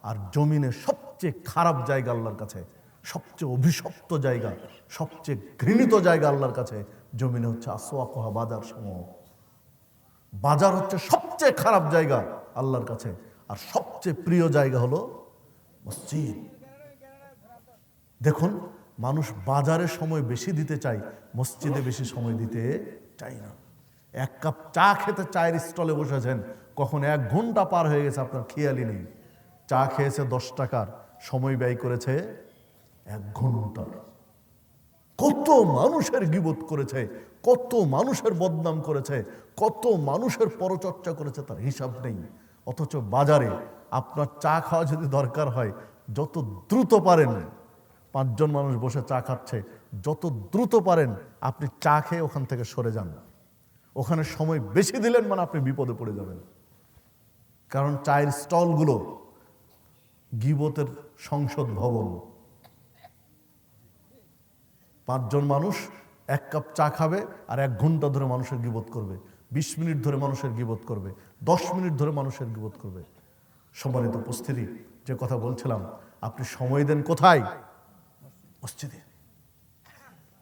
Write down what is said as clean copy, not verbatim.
আর জমিনে সবচেয়ে খারাপ জায়গা আল্লাহর কাছে, সবচেয়ে অভিশপ্ত জায়গা, সবচেয়ে ঘৃণিত জায়গা আল্লাহর কাছে জমিনে হচ্ছে আসওয়াকুহা, বাজার সমূহ। বাজার হচ্ছে সবচেয়ে খারাপ জায়গা আল্লাহর কাছে, আর সবচেয়ে প্রিয় জায়গা হলো মসজিদ। দেখুন, মানুষ বাজারে সময় বেশি দিতে চায়, মসজিদে বেশি সময় দিতে চায় না। এক কাপ চা খেতে চায়ের স্টলে বসেছেন, কখন 1 ঘন্টা পার হয়ে গেছে আপনার খেয়ালই নেই। চা খেয়েছে 10 টাকার, সময় ব্যয় করেছে 1 ঘন্টার। কত মানুষের গীবত করেছে, কত মানুষের বদনাম করেছে, কত মানুষের পরচর্চা করেছে, তার হিসাব নেই। অথচ বাজারে আপনার চা খাওয়া যদি দরকার হয়, যত দ্রুত পারেন, 5 জন মানুষ বসে চা খাচ্ছে, যত দ্রুত পারেন আপনি চা খেয়ে ওখান থেকে সরে যান। ওখানে সময় বেশি দিলেন মানে আপনি বিপদে পড়ে যাবেন। কারণ চায়ের স্টলগুলো গীবতের সংসদ ভবন। 5 জন মানুষ 1 কাপ চা খাবে আর 1 ঘন্টা ধরে মানুষের গীবত করবে, 20 মিনিট ধরে মানুষের গীবত করবে, 10 মিনিট ধরে মানুষের গীবত করবে। সম্মানিত উপস্থিতি, যে কথা বলছিলাম, আপনি সময় দেন কোথায়? মসজিদে।